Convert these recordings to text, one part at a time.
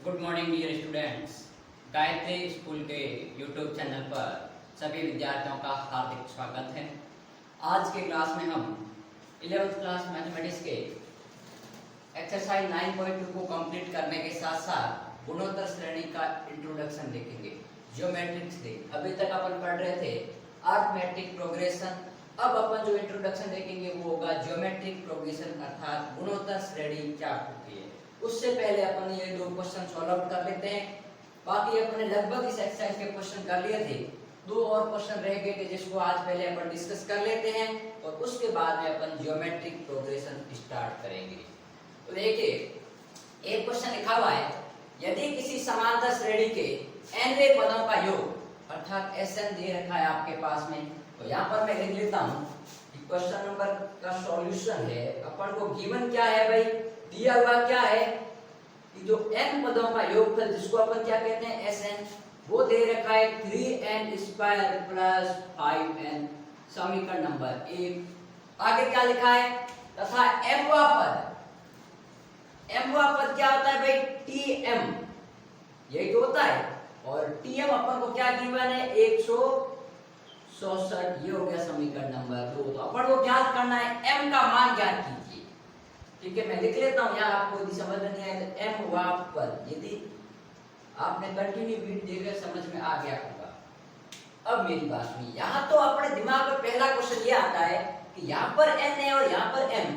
Good morning dear students. Gayatri school के YouTube channel पर सभी विद्यार्थियों का हार्दिक स्वागत है। आज के क्लास में हम 11th क्लास मैथमेटिक्स के एक्सरसाइज 9.2 को कंप्लीट करने के साथ साथ गुणोत्तर श्रेणी का इंट्रोडक्शन देखेंगे। ज्योमेट्रिक्स से अभी तक अपन पढ़ रहे थे अरिथमेटिक प्रोग्रेशन। अब अपन जो इंट्रोडक्शन देखेंगे वो होगा ज्योमेट्रिक प्रोग्रेशन अर्थात गुणोत्तर श्रेणी क्या होती है। उससे पहले अपन ये दो क्वेश्चन सॉल्व आउट कर लेते हैं। बाकी अपने लगभग इस एक्सरसाइज के क्वेश्चन कर लिए थे, दो और क्वेश्चन रह गए थे जिसको आज पहले अपन डिस्कस कर लेते हैं और उसके बाद में अपन ज्योमेट्रिक प्रोग्रेशन स्टार्ट करेंगे। तो देखिए एक क्वेश्चन लिखा हुआ है, यदि किसी समांतर श्रेणी के nवें पदों का योग अर्थात Sn दे रखा है आपके पास में, तो यहाँ पर मैं लिख लेता हूँ क्वेश्चन नंबर का सॉल्यूशन है। अपन को गिवन क्या है भाई, दिया हुआ क्या है कि जो n पदों का योगफल जिसको अपन क्या कहते हैं Sn, वो दे रखा है 3n स्क्वायर प्लस 5n समीकरण नंबर 1। आगे क्या लिखा है, तथा mवा पद क्या होता है भाई tm, यही तो होता है। और tm अपन को क्या गिवन है 167, ये हो गया समीकरण नंबर 2। तो अपन को ज्ञात करना है m का मान ज्ञात कीजिए। ठीक है, मैं लिख लेता हूँ यहाँ, आपको यदि समझ में नहीं आए तो m वा पद, यदि आपने कंटिन्यू वीडियो देखकर समझ में आ गया होगा। अब मेरी बात सुनिए, यहाँ तो अपने दिमाग में पहला क्वेश्चन ये आता है कि यहाँ पर n है और यहाँ पर m,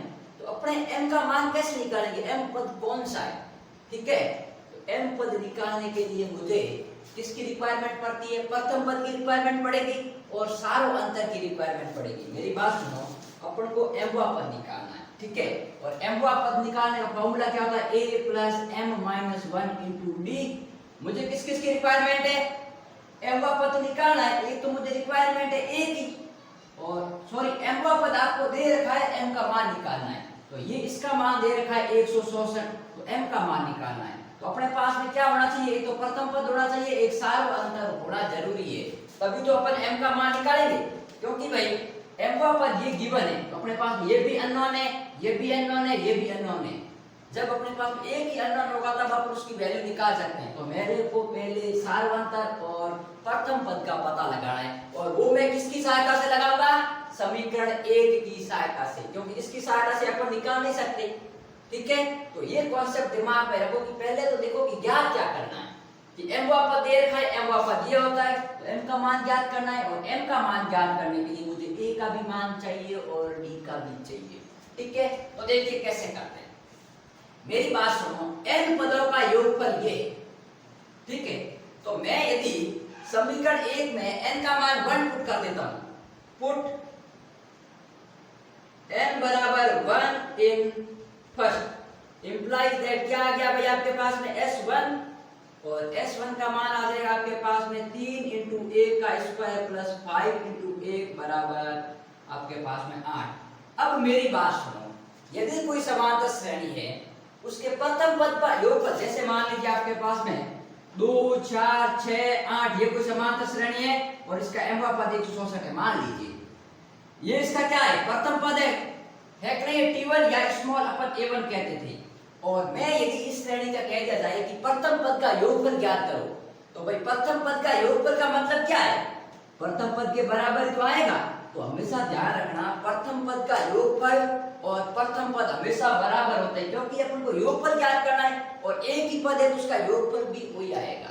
तो अपने m का मान कैसे निकालेंगे, m पद कौन सा है। ठीक है, तो m पद निकालने के लिए मुझे किसकी रिक्वायरमेंट पड़ती है, प्रथम पद की रिक्वायरमेंट पड़ेगी और सारो अंतर की रिक्वायरमेंट पड़ेगी। मेरी बात सुनो, अपन को m वा पद निकालना है। ठीक है, और m वा पद निकालने का फॉर्मूला क्या होता है, a plus m minus 1 into D. मुझे किस किस की रिक्वायरमेंट है, m वा पद निकालना है, एक तो मुझे रिक्वायरमेंट है a की, और सॉरी m वा पद आपको दे रखा है, m का मान निकालना है। तो ये इसका मान दे रखा है 167, तो m का मान निकालना है। तो अपने पास में क्या होना चाहिए, एक तो प्रथम पद होना चाहिए, एक सारो अंतर होना जरूरी है, तभी तो अपन m का मान निकालेंगे। क्योंकि भाई m वा पद ये गिवन है, तो अपने पास ये भी अननोन है, ये भी अननोन है, ये भी अननोन है। जब अपने पास एक ही अननोन होगा तब अपन उसकी वैल्यू निकाल सकते हैं। तो मेरे को पहले सार्वंतर और प्रथम पद का पता लगाना है, और वो मैं किसकी सहायता से लगाऊंगा, समीकरण 1 की सहायता से, क्योंकि इसकी सहायता से अपन निकाल नहीं सकते। ठीक है, तो ये कॉन्सेप्ट दिमाग में रखो कि पहले तो देखो कि ज्ञात क्या करना है, कि m वा पद दे रखा है, m वा पद ये होता है, तो m का मान ज्ञात करना है, और m का मान ज्ञात करने के लिए मुझे a का भी मान चाहिए और d का भी चाहिए। ठीक है, तो देखिए कैसे करते हैं। मेरी बात सुनो, n पदों का योगफल ये, ठीक है, तो मैं यदि समीकरण 1 में n का मान 1 पुट कर देता हूं, पुट n बराबर 1 इन फर्स्ट, इंप्लाइज दैट क्या आ गया भाई आपके पास में s1, और s1 का मान आ जाएगा आपके पास में 3 इंटू 1 का स्क्वायर प्लस 5 इंटू 1 बराबर आपके पास में 8। अब मेरी बात सुनो, यदि कोई समांतर श्रेणी है, उसके प्रथम पद का योगफल, जैसे मान लीजिए आपके पास में 2 4 6 8, ये कोई समांतर श्रेणी है और इसका m वा पद 167 है, मान लीजिए ये इसका क्या है, प्रथम पद है कि नहीं, t1 या स्मॉल अपन a1 कहते थे। और मैं यदि इस श्रेणी का कह दिया जाए कि प्रथम पद का योगफल ज्ञात करो, तो भाई प्रथम पद का योगफल का मतलब क्या है, प्रथम पद के बराबर तो आएगा। तो हमेशा ध्यान रखना, प्रथम पद का योगफल और प्रथम पद हमेशा बराबर होते हैं, क्योंकि अपन को योगफल ज्ञात करना है और एक ही पद है तो उसका योगफल भी वही आएगा।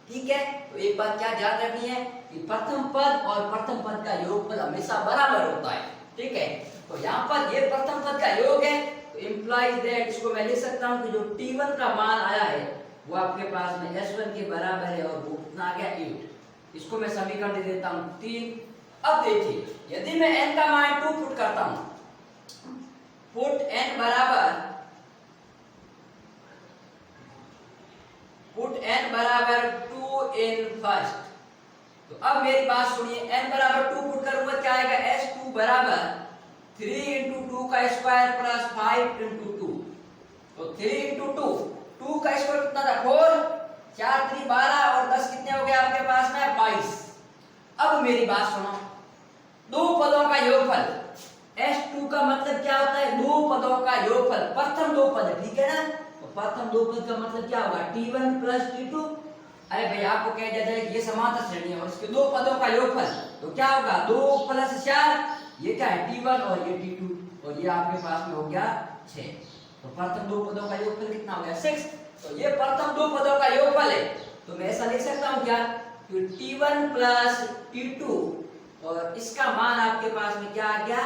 ठीक है, तो एक बात क्या ध्यान रखनी है कि प्रथम पद और प्रथम पद का योगफल हमेशा बराबर होता है। ठीक है, तो यहाँ पर ये प्रथम पद का योग है, तो इंप्लाइज दैट, इसको मैं लिख सकता हूँ कि जो t1 का मान आया है वो आपके पास में s1 के बराबर है, और वो कितना आ गया 8। इसको मैं समीकरण दे देता हूँ 3। अब देखिए, यदि मैं n का मान 2 पुट करता हूँ, पुट n बराबर 2 इन फर्स्ट, तो अब मेरी बात सुनिए, n बराबर 2 पुट करूंगा क्या आएगा, s2 बराबर 3 इंटू 2 का स्क्वायर प्लस 5 इंटू 2, तो 3 इंटू 2 का स्क्वायर कितना था 4, 4 3 12 और 10 कितने हो गए आपके पास में 22। अब मेरी बात सुनो, दो पदों का योगफल, s2 का मतलब क्या होता है, दो पदों का योगफल, प्रथम दो पद, ठीक है ना, तो प्रथम दो पद का मतलब क्या होगा t1 प्लस t2। अरे भाई आपको कह दिया जाए ये समांतर श्रेणी है और इसके दो पदों का योगफल, तो क्या होगा 2 + 4, ये क्या है t1 और ये t2, और ये आपके पास में हो गया 6। तो प्रथम दो पदों का योगफल कितना हो गया 6। तो ये प्रथम दो पदों का योगफल है, तो मैं ऐसा लिख सकता हूँ क्या कि t1 प्लस t2, और इसका मान आपके पास में क्या आ गया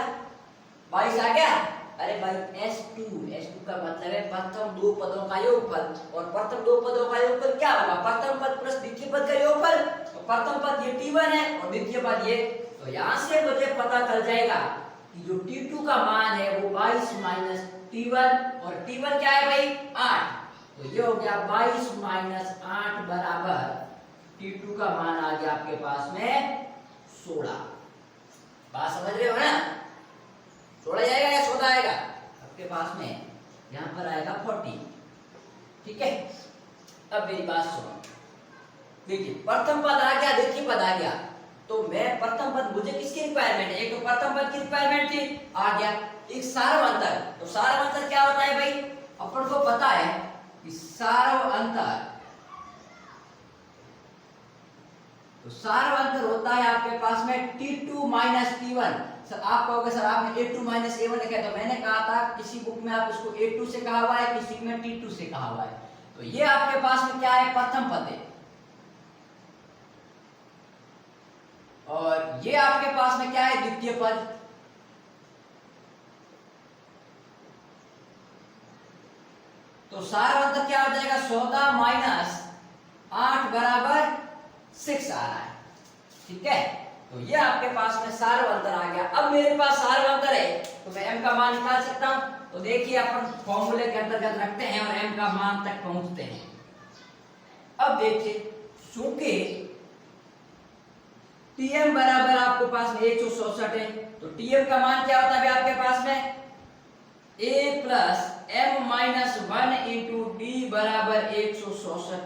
22 आ गया। अरे भाई S2 का मतलब है प्रथम दो पदों का योगफल, और प्रथम दो पदों का योगफल क्या होगा प्रथम पद प्लस द्वितीय पद का योगफल। तो प्रथम पद ये t1 है और द्वितीय पद ये, तो यहाँ से मुझे पता चल जाएगा कि जो t2 का मान है वो 22 माइनस t1, और t1 क्या है भाई 8, तो ये हो गया 22 माइनस 8 बराबर t2 का मान आ गया आपके पास में 16। बात समझ रहे हो ना, 16 जाएगा या 14 आएगा आपके पास में, यहाँ पर आएगा 40। ठीक है, अब मेरी बात सुनो, देखिए प्रथम पद आ गया द्वितीय पद आ गया, तो मैं प्रथम पद मुझे किसकी रिक्वायरमेंट है, एक तो प्रथम पद की रिक्वायरमेंट थी आ गया, एक सारव अंतर। तो सारव अंतर क्या होता है भाई, अपन को पता है कि सारव अंतर, तो सारव अंतर होता है आपके पास में t2 माइनस t1। सर आप कहोगे सर आपने a2 माइनस a1 लिखा है, तो मैंने कहा था किसी बुक में आप इसको a2 से कहा हुआ है, किसी में t2 से कहा हुआ है। तो ये आपके पास में क्या है प्रथम पद है, और ये आपके पास में क्या है द्वितीय पद। तो सारव अंतर क्या हो जाएगा 14 माइनस 8 बराबर 6 आ रहा है। ठीक है, तो ये आपके पास में सारव अंतर आ गया। अब मेरे पास सारव अंतर है तो मैं m का मान निकाल सकता हूं। तो देखिए अपन फॉर्मूले के अंतर्गत रखते हैं और m का मान तक पहुंचते हैं। अब देखिए चूंकि tm बराबर आपके पास में 167 है, तो tm का मान क्या होता है आपके पास में a plus m minus 1 into d बराबर 167।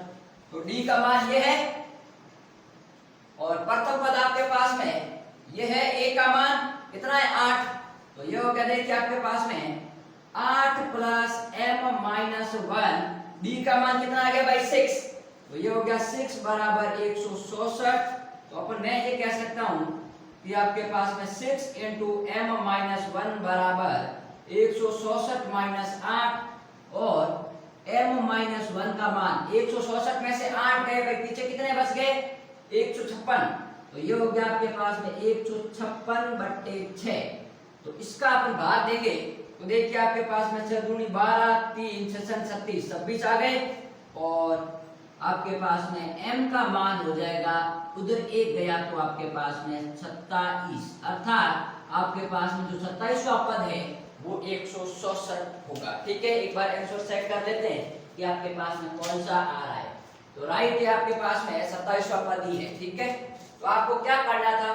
तो d का मान ये है, और प्रथम पद आपके पास में ये है a का मान कितना है 8। तो ये हो गया देखिए आपके पास में 8 प्लस m माइनस 1, d का मान कितना आ गया भाई 6। तो ये हो गया 6 बराबर 167। तो अपन मैं ये कह सकता हूं कि आपके पास में 6 इंटू m माइनस 1 बराबर 167 माइनस 8, और m माइनस 1 का मान 167 में से 8 गए भाई, पीछे कितने बच गए 156। तो ये हो गया आपके पास में 156/6। तो इसका अपन भाग देंगे तो देखिए आपके पास में 6 दूनी 12, 3 6 36 26 आ गए, और आपके पास में m का मान हो जाएगा उधर एक गया तो आपके पास में 27, अर्थात आपके पास में जो 27वां पद है वो 167 होगा। ठीक है, एक बार आंसर चेक कर लेते हैं कि आपके पास में कौन सा आ रहा है। तो राइट है आपके पास में 27वां पद ही है। ठीक है, तो आपको क्या करना था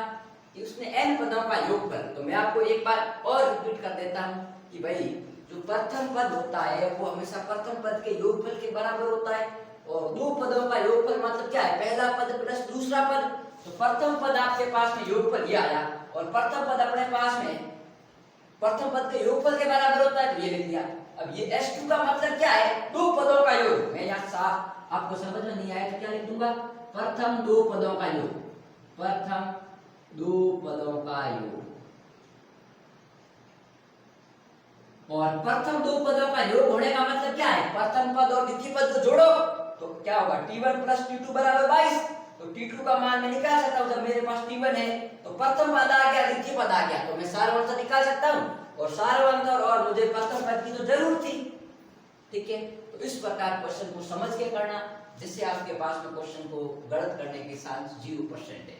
कि उसने n पदों का योग कर, तो मैं आपको एक बार और रिपीट कर देता हूं कि भाई जो प्रथम पद होता है वो हमेशा प्रथम पद के योगफल के बराबर होता है, और दो पदों का योगफल मतलब क्या है पहला पद प्लस दूसरा पद। तो प्रथम पद आपके पास में योगफल ये आया, और प्रथम पद अपने पास में प्रथम पद के योगफल के बराबर होता है, तो ये लिख दिया। अब ये S2 का मतलब क्या है दो पदों का योग। मैं यहाँ साफ आपको समझ में नहीं आया तो क्या लिख दूंगा प्रथम दो पदों का योग, प्रथम दो पदों का योग। और प्रथम दो पदों का योग होने का मतलब क्या है प्रथम पद और द्वितीय पद को जोड़ो तो क्या होगा t1 प्लस t2 बराबर 22। तो t2 का मान मैं निकाल सकता हूं, जब मेरे पास t1 है तो प्रथम पद आ गया द्वितीय पद आ गया, तो मैं सारव अंतर निकाल सकता हूं, और सारव अंतर और मुझे प्रथम पद की तो जरूर थी। ठीक है, तो इस प्रकार क्वेश्चन को समझ के करना, जिससे आपके पास में क्वेश्चन को गलत करने के चांस 0% है।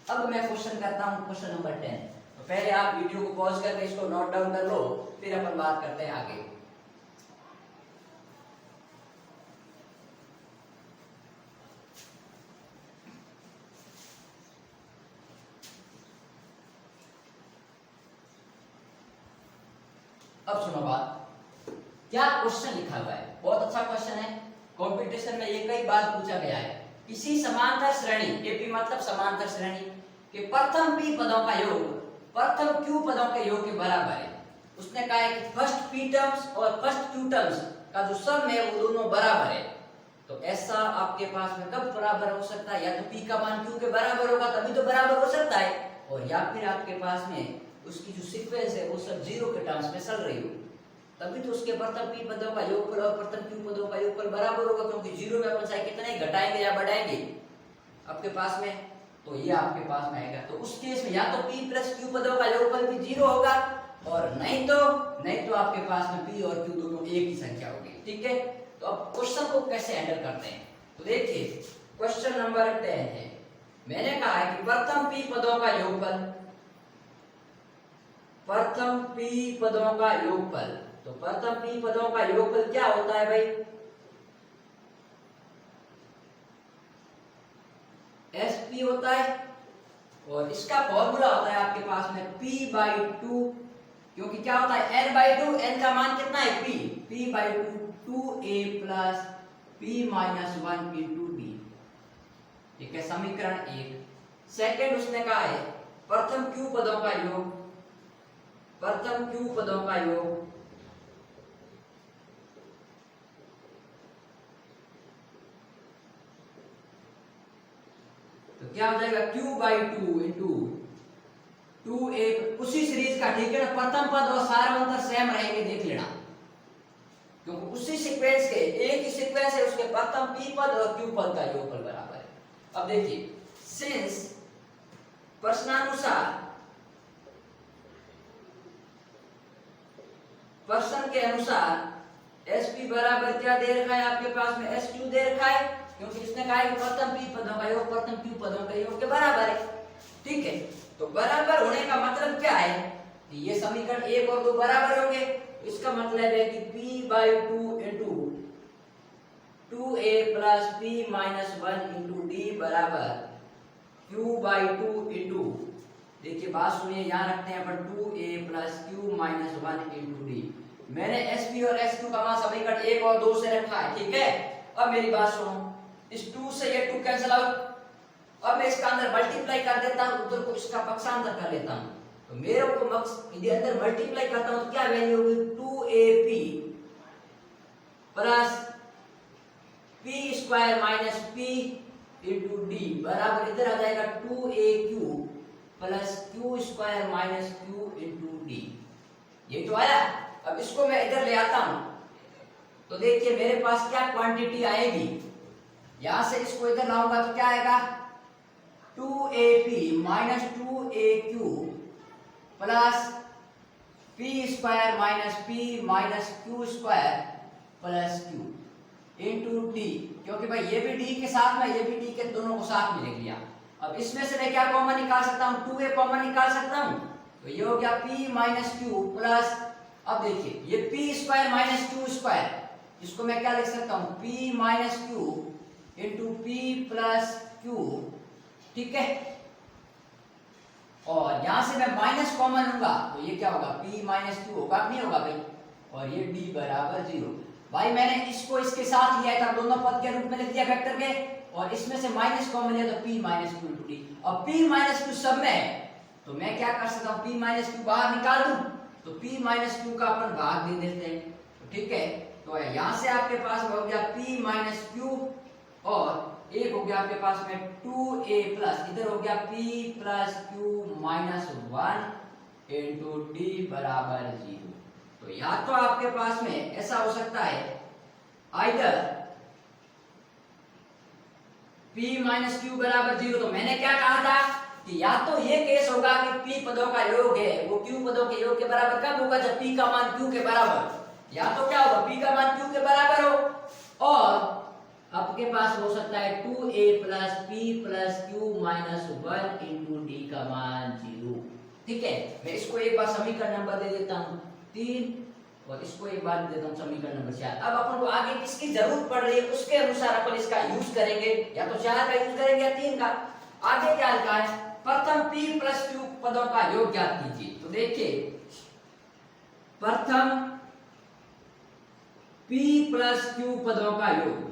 अब मैं क्वेश्चन करता हूं क्वेश्चन नंबर 10। तो पहले आप वीडियो को पॉज करके इसको नोट डाउन कर लो, फिर अपन बात करते हैं आगे। अब सुनो बात, क्या क्वेश्चन लिखा हुआ है, बहुत अच्छा क्वेश्चन है, कंपटीशन में ये कई बार पूछा गया है। किसी समांतर श्रेणी एपी मतलब समांतर श्रेणी के प्रथम p पदों का योग प्रथम q पदों के योग के बराबर है। उसने कहा है कि फर्स्ट p टर्म्स और फर्स्ट q टर्म्स का जो सम है वो दोनों बराबर है। तो ऐसा आपके पास में कब बराबर हो सकता है, या तो p का मान q के बराबर होगा तभी तो बराबर हो सकता है, और या फिर आपके पास में उसकी जो सीक्वेंस है वो सब जीरो के टर्म्स में चल रही हो, तभी तो उसके प्रथम p पदों का योगफल और प्रथम q पदों का योगफल बराबर होगा, क्योंकि जीरो में अपन चाहे कितना ही घटाएंगे या बढ़ाएंगे आपके पास में, तो ये आपके पास में आएगा। तो उस केस में या तो p प्लस q पदों का योगफल भी जीरो होगा, और नहीं तो आपके पास में p और q दोनों एक ही संख्या होगी। ठीक है, तो अब क्वेश्चन को कैसे हैंडल करते हैं, तो देखिए क्वेश्चन नंबर 10 है, मैंने कहा है कि प्रथम p पदों का योगफल, प्रथम p पदों का योगफल, तो प्रथम p पदों का योगफल क्या होता है भाई, SP होता है, और इसका फॉर्मूला होता है आपके पास में p/2, क्योंकि क्या होता है n/2, n का मान कितना है p/2 2a plus p-1 into d। ठीक है, समीकरण 1। सेकंड उसने कहा है प्रथम q पदों का योग, प्रथम q पदों का योग तो क्या हो जाएगा q/2 इंटू 2a, उसी सीरीज का, ठीक है ना, प्रथम पद और सारवंतर सेम रहेंगे, देख लेना, क्योंकि उसी सीक्वेंस के, एक ही सीक्वेंस है, उसके प्रथम p पद और q पद का योगफल बराबर है। अब देखिए सिंस प्रश्नानुसार, प्रश्न के अनुसार SP बराबर क्या दे रखा है आपके पास में, SQ दे रखा है, क्योंकि इसने कहा है कि प्रथम p पदों का योग प्रथम q पदों का योग के बराबर है। ठीक है, तो बराबर होने का मतलब क्या है कि ये समीकरण 1 और 2 बराबर होंगे, इसका मतलब है कि p/2 into 2a plus p-1 into d बराबर q/2 इंटू, देखिए बात सुनिए, यहाँ रखते हैं अपन 2a plus q-1 into d। मैंने SP और SQ का मान समीकरण 1 और 2 से रखा है। ठीक है, अब मेरी बात सुनो, इस 2 से ये 2 कैंसिल आउट, अब मैं इसका अंदर मल्टीप्लाई कर देता हूं, उधर को इसका पक्षांतर कर लेता हूं, तो मेरे को यदि अंदर मल्टीप्लाई करता हूं तो क्या वैल्यू होगी 2AP plus p² minus p into d बराबर इधर आ जाएगा 2AQ plus q² minus q into d। ये तो आया, अब इसको मैं इधर ले आता हूं, तो देखिए मेरे पास क्या क्वांटिटी आएगी, यहां से इसको इधर लाऊंगा तो क्या आएगा 2AP minus 2AQ plus p² minus p minus q² plus q into d, क्योंकि भाई ये भी d के साथ में, ये भी d के, दोनों को साथ में लिख लिया। अब इसमें से मैं क्या कॉमन निकाल सकता हूँ, 2a कॉमन निकाल सकता हूँ, तो ये हो गया p माइनस q प्लस, अब देखिए ये p² माइनस q², इसको मैं क्या लिख सकता हूँ p minus q into p plus q। ठीक है, और यहां से मैं माइनस कॉमन लूंगा तो ये क्या होगा p माइनस q होगा, नहीं होगा भाई, और ये d बराबर 0। भाई मैंने इसको इसके साथ लिया था, दोनों पद के रूप में लिख दिया वेक्टर के, और इसमें से माइनस कॉमन लिया तो p minus q into d। अब p माइनस q सब में है, तो मैं क्या कर सकता हूँ p माइनस q बाहर निकाल दूं, तो p माइनस q का अपन भाग दे देते हैं। ठीक है, तो यहाँ से आपके पास हो गया p माइनस q, और एक हो गया आपके पास में 2a प्लस, इधर हो गया p plus q minus 1 into d बराबर 0। तो या तो आपके पास में ऐसा हो सकता है आइदर p माइनस q बराबर 0, तो मैंने क्या कहा था कि या तो ये केस होगा कि p पदों का योग है वो q पदों के योग के बराबर कब होगा, जब p का मान q के बराबर, या तो क्या होगा p का मान q के बराबर हो, और आपके पास हो सकता है 2a plus p plus q minus 1 into d का मान 0। ठीक है, मैं इसको एक बार समीकरण नंबर दे देता हूँ 3, और इसको एक बार दे देता हूँ समीकरण नंबर 4। अब अपन को आगे किसकी जरूरत पड़ रही है उसके अनुसार अपन इसका यूज करेंगे, या तो 4 का यूज करेंगे या 3 का। आगे क्या लिखा है, प्रथम p प्लस q पदों का योग ज्ञात कीजिए। तो देखिए प्रथम p प्लस q पदों का योग,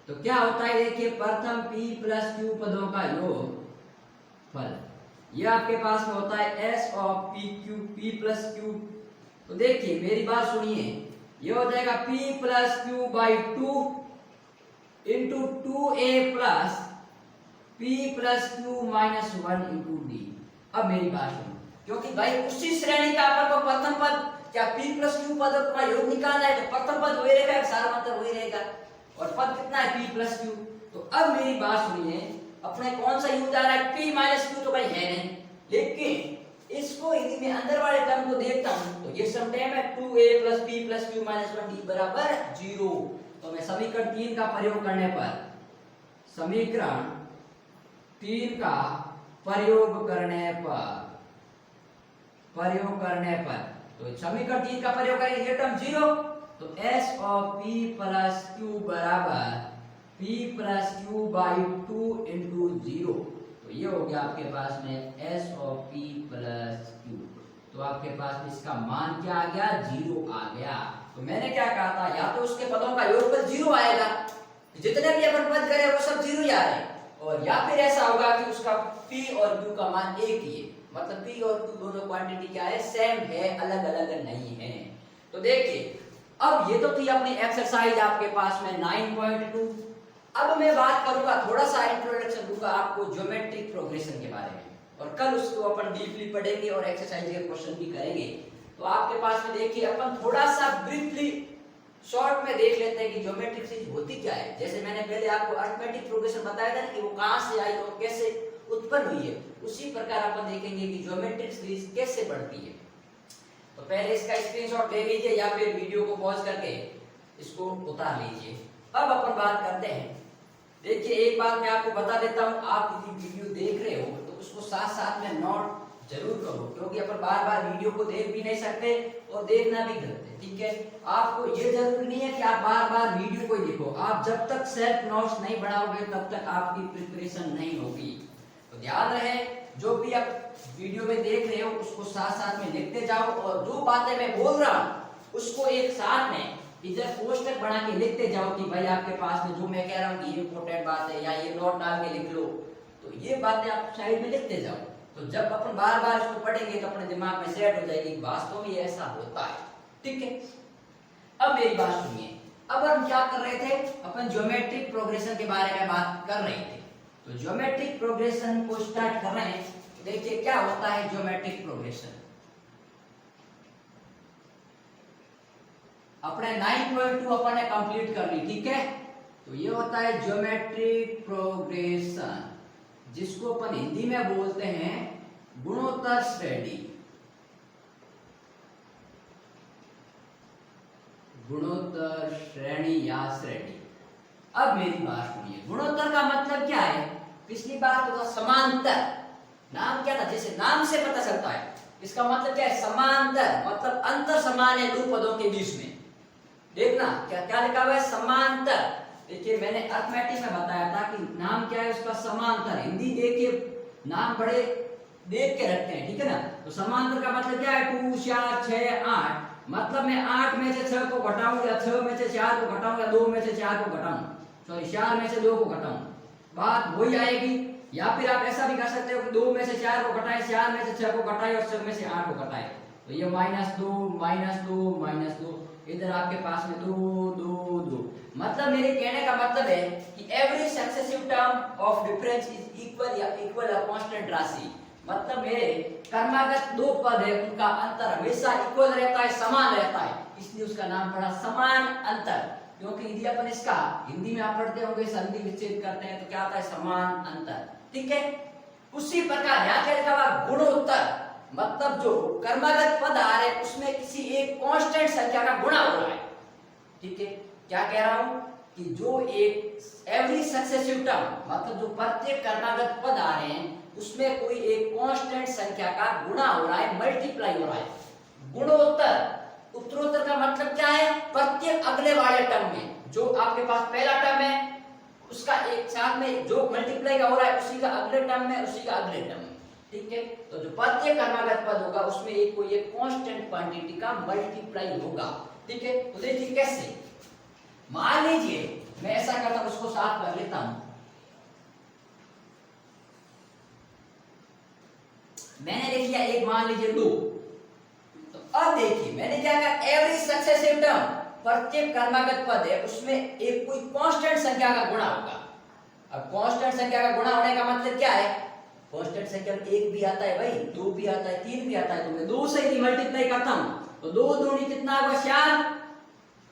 तो क्या होता है, देखिए प्रथम p प्लस q पदों का योग फल, ये आपके पास में होता है s of p q, p plus q। तो देखिए मेरी बात सुनिए, ये हो जाएगा p plus Q by 2 into 2a plus p plus Q minus 1 into D. अब मेरी बात सुनो, क्योंकि भाई उसी श्रेणी का अपन को प्रथम पद क्या p प्लस क्यू पद का योग निकालना है, तो प्रथम पद वही रहेगा, सारा मतलब वही रहेगा, और पद कितना है p प्लस क्यू। तो अब मेरी बात सुनिए, अपने कौन सा यूज आ रहा है, p माइनस क्यू तो भाई है नहीं, लेकिन इसको यदि मैं अंदर वाले टर्म को देखता हूं तो ये सम टर्म है 2a plus p plus q minus 1d बराबर 0। तो मैं समीकरण 3 का प्रयोग करने पर, समीकरण 3 का प्रयोग करने पर तो समीकरण 3 का प्रयोग करेंगे, ये टर्म 0, तो s of p plus q बराबर p plus q by 2 into 0। तो ये हो गया आपके पास में s of p plus q। तो आपके पास इसका मान क्या आ गया, 0 आ गया। तो मैंने क्या कहा था, या तो उसके पदों का योगफल 0 आएगा, जितने भी अपन पद करे वो सब 0 ही आ रहे हैं, और या फिर ऐसा होगा कि उसका p और q का मान एक ही है, मतलब p और q दोनों क्वांटिटी क्या है, सेम है, अलग अलग नहीं है। तो देखिए, अब ये तो थी अपनी एक्सरसाइज आपके पास में 9.2। अब मैं बात करूंगा, थोड़ा सा इंट्रोडक्शन दूंगा आपको ज्योमेट्रिक प्रोग्रेशन के बारे में, और कल उसको अपन डीपली पढ़ेंगे और एक्सरसाइज के क्वेश्चन भी करेंगे। तो आपके पास में देखिए, अपन थोड़ा सा ब्रीफली शॉर्ट में देख लेते हैं कि ज्योमेट्रिक सीरीज होती क्या है। जैसे मैंने पहले आपको अरिथमेटिक प्रोग्रेशन बताया था ना कि वो कहां से आई और कैसे उत्पन्न हुई है, उसी प्रकार अपन देखेंगे कि ज्योमेट्रिक सीरीज कैसे बढ़ती है। तो पहले इसका स्क्रीनशॉट ले लीजिए या फिर वीडियो को पॉज करके इसको उतार लीजिए। अब अपन बात करते हैं, देखिए एक बात मैं आपको बता देता हूं, आप यदि वीडियो देख रहे हो तो उसको साथ साथ में नोट जरूर करो, क्योंकि अपन बार बार वीडियो को देख भी नहीं सकते और देखना भी गलत है, ठीक है। आपको ये जरूरी नहीं है कि आप बार बार वीडियो को ही देखो, आप जब तक सेल्फ नोट्स नहीं बनाओगे तब तक आपकी प्रिपरेशन नहीं होगी। तो ध्यान रहे, जो भी आप वीडियो में देख रहे हो उसको साथ साथ में लिखते जाओ, और जो बातें मैं बोल रहा हूं उसको एक साथ में इधर पोस्टर बना के लिखते जाओ कि भाई आपके पास में जो मैं कह रहा हूँ कि ये इंपॉर्टेंट बात है, या ये नोट डाल के लिख लो। तो ये बातें आप साइड में लिखते जाओ, तो जब अपन बार बार इसको पढ़ेंगे तो अपने दिमाग में सेट हो जाएगी, वास्तव में ऐसा होता है, ठीक है। अब मेरी बात सुनिए, अब हम क्या कर रहे थे, अपन ज्योमेट्रिक प्रोग्रेशन के बारे में बात कर रहे थे। तो ज्योमेट्रिक प्रोग्रेशन को स्टार्ट कर रहे हैं। देखिए क्या होता है ज्योमेट्रिक प्रोग्रेशन, अपने 9.2 अपन ने कंप्लीट कर ली, ठीक है। तो ये होता है ज्योमेट्रिक प्रोग्रेशन, जिसको अपन हिंदी में बोलते हैं गुणोत्तर श्रेणी। गुणोत्तर श्रेणी या श्रेणी। अब मेरी बात सुनिए, गुणोत्तर का मतलब क्या है, पिछली बार तो था समांतर, नाम क्या था, जैसे नाम से पता चलता है, इसका मतलब क्या है, समांतर, मतलब अंतर समान है दो पदों के बीच में। देखना क्या क्या लिखा हुआ है, समांतर। देखिए मैंने अरिथमेटिक में बताया था कि नाम क्या है उसका, समांतर। हिंदी देखिए नाम बड़े देख के रखते हैं, ठीक है ना। तो समांतर का मतलब क्या है, 2 4 6 8, मतलब मैं 8 में से 6 को घटाऊं, या 6 में से 4 को घटाऊं, या 2 में से 4 को घटाऊं, सॉरी 4 में से 2 को घटाऊं, बात वही आएगी। या फिर आप ऐसा भी कर सकते हो कि 2 में से 4 को घटाएं, 4 में से 6 को घटाएं और 6 में से 8 को घटाएं, तो ये -2 -2 इधर आपके पास में 2 2 2। मतलब मेरे कहने का मतलब है कि every successive term of difference is equal या इक्वल अ कांस्टेंट राशि। मतलब मेरे क्रमागत दो पद है, उनका अंतर हमेशा इक्वल रहता है, समान रहता है, इसलिए उसका नाम पड़ा समान अंतर। क्योंकि यदि अपन इसका हिंदी में आप पढ़ते होंगे, संधि विच्छेद करते हैं तो क्या आता है, समान अंतर, ठीक है। उसी प्रकार यहाँ क्या लिखा हुआ, गुणोत्तर, मतलब जो क्रमागत पद आ रहे हैं उसमें किसी एक कांस्टेंट संख्या का गुणा हो रहा है, ठीक है। क्या कह रहा हूं कि जो एक एवरी सक्सेसिव टर्म, मतलब जो प्रत्येक क्रमागत पद आ रहे हैं उसमें कोई एक कांस्टेंट संख्या का गुणा हो रहा है, मल्टीप्लाई हो रहा है। गुणोत्तर, उत्तरोत्तर का मतलब क्या है, प्रत्येक अगले वाले टर्म में जो आपके पास पहला टर्म है उसका एक साथ में जो मल्टीप्लाई का हो रहा है उसी का अगले टर्म में, उसी का अगले टर्म में, ठीक है। तो जो प्रत्येक क्रमागत पद होगा उसमें एक कोई एक कांस्टेंट क्वांटिटी का मल्टीप्लाई होगा, ठीक है। तो देखिए कैसे, मान लीजिए मैं ऐसा करता हूं, उसको साफ कर लेता हूं। मैंने लिख लिया एक, मान लीजिए 2। तो अब देखिए मैंने क्या कहा, एवरी सक्सेसिव टर्म, प्रत्येक क्रमागत पद है उसमें एक कोई कांस्टेंट संख्या का गुणा होगा। अब कांस्टेंट संख्या का गुणा होने का मतलब क्या है? कांस्टेंट संख्या में 1 भी आता है भाई, 2 भी आता है, 3 भी आता है, तो मैं 2 से ही मल्टीप्लाई करता हूं तो 2 दूनी कितना होगा 4।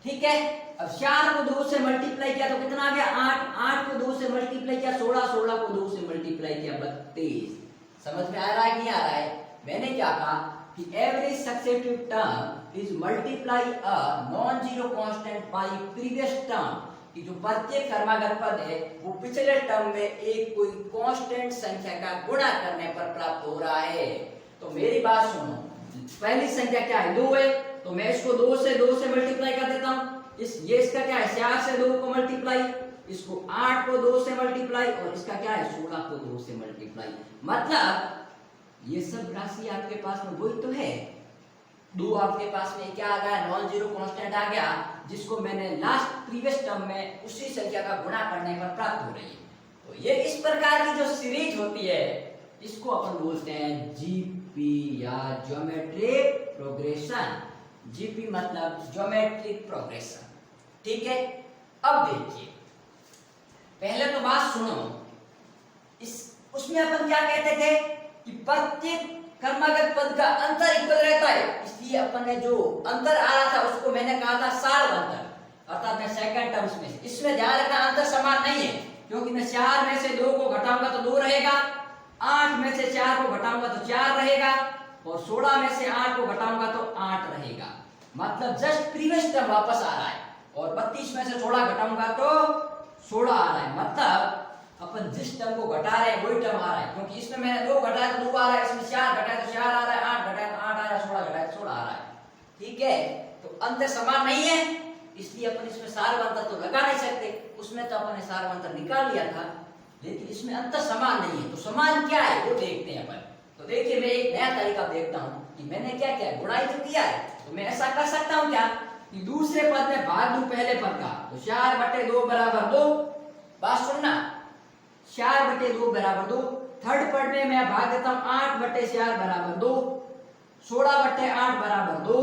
ठीक है, अब 4 को 2 से मल्टीप्लाई किया तो कितना आ गया 8, 8 को 2 से मल्टीप्लाई किया 16, 16 को 2 से मल्टीप्लाई किया 32। समझ में आ रहा है कि नहीं आ रहा है? मैंने क्या कहा कि average successive term is multiply a non zero constant bye previous term, कि जो प्रत्येक क्रमागत पद है वो पिछले टर्म में एक कोई कांस्टेंट संख्या का गुणा करने पर प्राप्त हो रहा है। तो मेरी बात सुनो, पहली संख्या क्या है 2 है, तो मैं इसको 2 से मल्टीप्लाई कर देता हूं। ये इसका क्या है 4 से 2 को मल्टीप्लाई, इसको 8 को 2 से मल्टीप्लाई, और इसका क्या है 16 को 2 से मल्टीप्लाई। मतलब ये सब राशि आपके पास में वही तो है। 2 आपके पास में क्या आ गया नॉन जीरो कांस्टेंट आ गया, जिसको मैंने लास्ट प्रीवियस टर्म में उसी संख्या का गुणा करने पर प्राप्त हो रही है। तो ये इस प्रकार की जो सीरीज होती है इसको अपन बोलते हैं जीपी या ज्योमेट्रिक प्रोग्रेशन। जीपी मतलब ज्योमेट्रिक प्रोग्रेशन। ठीक है, अब देखिए पहले तो बात सुनो, उसमें अपन क्या कहते थे कि प्रत्येक क्रमागत पद का अंतर इक्वल रहता है, इसलिए अपन ने जो अंतर आ रहा था उसको मैंने कहा था सार अंतर, अर्थात मैं सेकंड टर्म्स में। इसमें ध्यान रखना अंतर समान नहीं है, क्योंकि मैं 4 में से 2 को घटाऊंगा तो 2 रहेगा, 8 में से 4 को घटाऊंगा तो 4 रहेगा, और 16 में से 8 को घटाऊंगा तो 8 रहेगा। मतलब जस्ट प्रीवियस टर्म वापस आ रहा है, और 32 में से 16 घटाऊंगा तो 16 आ रहा है। मतलब अपन जिस टर्म को घटा रहे हैं वही टर्म आ रहा है, क्योंकि इसमें मैंने 2 घटाया तो 2 आ रहा है, इसमें 4 घटाया तो 4 आ रहा है, 8 घटाया तो 8 आ रहा है, 16 घटाया तो 16 आ रहा है। ठीक है, तो अंतर समान नहीं है, इसलिए अपन इसमें सार अंतर तो लगा नहीं सकते। उसमें तो अपन ने सार अंतर निकाल लिया था, लेकिन इसमें अंतर समान नहीं है। तो समान क्या है वो देखते हैं अपन। तो देखिए मैं एक नया तरीका देखता हूँ कि मैंने क्या किया, गुणाई तो किया है, तो मैं ऐसा कर सकता हूँ क्या कि दूसरे पद में भाग दूं पहले पद का, तो 4/2 बराबर 2। बात सुनना, 4/2 बराबर 2। थर्ड पद में मैं भाग देता हूं 8/4 बराबर 2, 16/8 बराबर 2,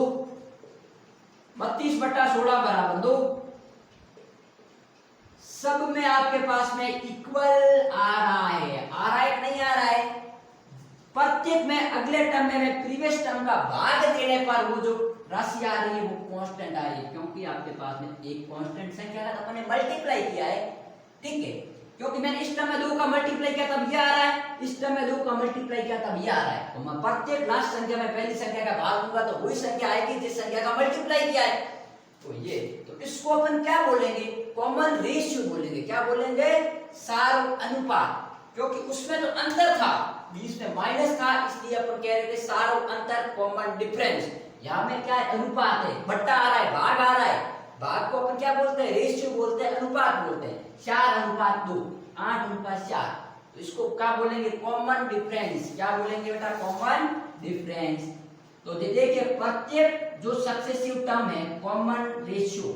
32/16 बराबर 2। सब में आपके पास में इक्वल आ रहा है, आ रहा है नहीं आ रहा है? प्रत्येक में अगले टर्म में मैं प्रीवियस टर्म का भाग देने पर वो जो राशि आ रही है वो कांस्टेंट आ रही है, क्योंकि आपके पास में एक कांस्टेंट संख्या का तो मैंने मल्टीप्लाई किया है। ठीक है, क्योंकि मैंने इस टर्म में 2 का मल्टीप्लाई किया तब ये आ रहा है, इस टर्म में 2 का मल्टीप्लाई किया तब ये आ रहा है। तो मैं प्रत्येक लास्ट संख्या में पहली संख्या का भाग दूंगा तो वही संख्या आएगी जिस संख्या का मल्टीप्लाई किया है। तो ये, तो इसको अपन क्या बोलेंगे, कॉमन रेशियो बोलेंगे। क्या बोलेंगे? सार अनुपात, क्योंकि उसमें तो अंतर था, बीच में माइनस था, इसलिए अपन कह रहे थे सार अंतर, कॉमन डिफरेंस। यहाँ में क्या है, अनुपात है, बट्टा आ रहा है, भाग आ रहा है। भाग को अपन क्या बोलते हैं, रेशियो बोलते हैं, अनुपात बोलते हैं। 4:2, 8:4, तो इसको क्या बोलेंगे, कॉमन डिफरेंस। क्या बोलेंगे बेटा, कॉमन डिफरेंस। तो देखिए प्रत्येक जो सक्सेसिव टर्म है कॉमन रेशियो,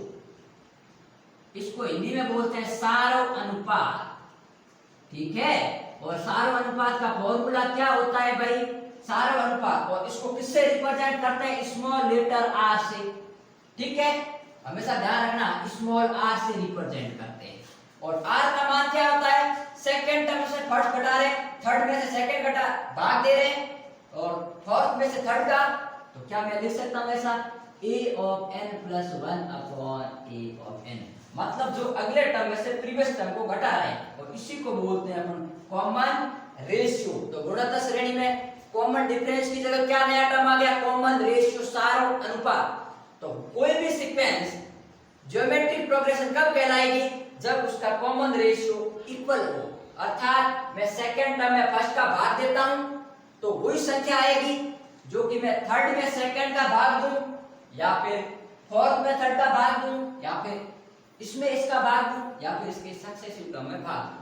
इसको हिंदी में बोलते हैं सार अनुपात। ठीक है, और सार अनुपात का फॉर्मूला क्या होता है भाई, सार अनुपात, और इसको किससे रिप्रेजेंट करते हैं, स्मॉल लेटर आर से। ठीक है, हमेशा ध्यान रखना स्मॉल आर से रिप्रेजेंट करते हैं। और आर का मान क्या होता है, सेकंड टर्म से फर्स्ट घटा रहे, थर्ड में से सेकंड घटा भाग दे रहे हैं, और फोर्थ में से थर्ड का, तो क्या मैं लिख सकता हूं ऐसा, a of n + 1 upon a of n। मतलब जो अगले टर्म में से प्रीवियस टर्म को घटा रहे हैं, और इसी को बोलते हैं अपन कॉमन रेशियो। तो गुणोत्तर श्रेणी में कॉमन डिफरेंस की जगह क्या नया टर्म आ गया, कॉमन रेशियो, सार अनुपात। तो कोई भी सीक्वेंस ज्योमेट्रिक प्रोग्रेशन कब कहलाएगी, जब उसका कॉमन रेशियो इक्वल हो, अर्थात मैं सेकंड टर्म में फर्स्ट का भाग देता हूं तो वही संख्या आएगी जो कि मैं थर्ड में सेकंड का भाग दूं, या फिर फोर्थ में थर्ड का भाग दूं, या फिर इसमें इसका भाग दूं, या फिर इसके सक्सेसिव टर्म में भाग दूं।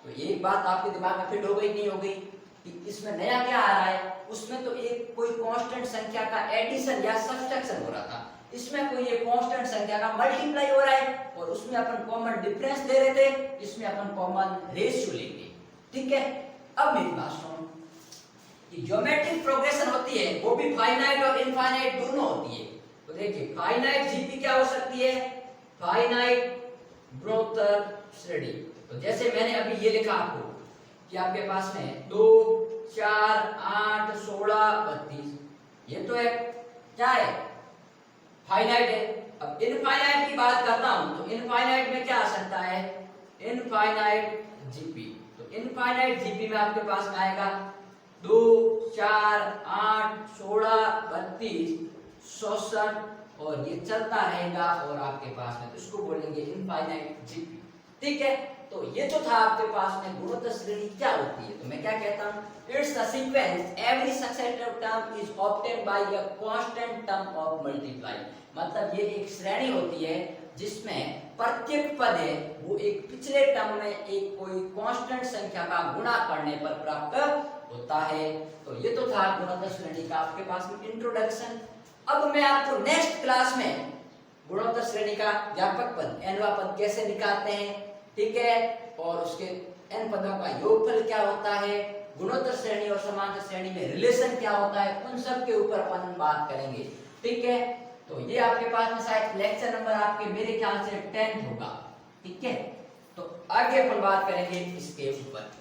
तो ये बात आपके दिमाग में फिट हो गई नहीं हो गई कि इसमें नया क्या आ रहा है। उसमें तो एक कोई कांस्टेंट संख्या का एडिशन या सब्ट्रैक्शन हो रहा था, इसमें कोई ये कांस्टेंट संख्या का मल्टीप्लाई हो रहा है, और उसमें अपन कॉमन डिफरेंस ले रहे थे, इसमें अपन कॉमन रेशियो लेंगे। ठीक है, अब मेरी बात सुनो कि ज्योमेट्रिक प्रोग्रेशन होती है वो भी फाइनाइट और इनफाइनाइट दोनों होती है। तो देखिए फाइनाइट जीपी क्या हो सकती है, फाइनाइट गुणोत्तर श्रेणी। तो जैसे मैंने अभी ये लिखा आपको कि आपके पास में 2 4 8 16 32, ये तो है क्या है, फाइनाइट है। अब इनफाइनाइट की बात करता हूं तो इनफाइनाइट में क्या आ सकता है, इनफाइनाइट जीपी। तो इनफाइनाइट जीपी में आपके पास में आएगा 2 4 8 16 32 66 और ये चलता रहेगा और आपके पास में तो इसको बोलेंगे इनफाइनाइट जीपी। ठीक है, तो ये जो था आपके पास में गुणोत्तर श्रेणी क्या होती है, तो मैं क्या कहता हूं, it's a sequence every successive term is obtained by a constant term of multiply. मतलब ये एक श्रेणी होती है जिसमें प्रत्येक पद है वो एक पिछले टर्म में एक कोई कांस्टेंट संख्या का गुणा करने पर प्राप्त होता है। तो ये तो था गुणोत्तर श्रेणी का आपके पास में इंट्रोडक्शन। अब मैं आपको नेक्स्ट क्लास में गुणोत्तर श्रेणी का व्यापक पद nवां पद कैसे निकालते हैं, ठीक है, और उसके n पदों का योगफल क्या होता है, गुणोत्तर श्रेणी और समांतर श्रेणी में रिलेशन क्या होता है, उन सब के ऊपर अपन बात करेंगे। ठीक है, तो ये आपके पास में शायद लेक्चर नंबर आपके मेरे ख्याल से 10 होगा। ठीक है, तो आगे अपन बात करेंगे इसके ऊपर।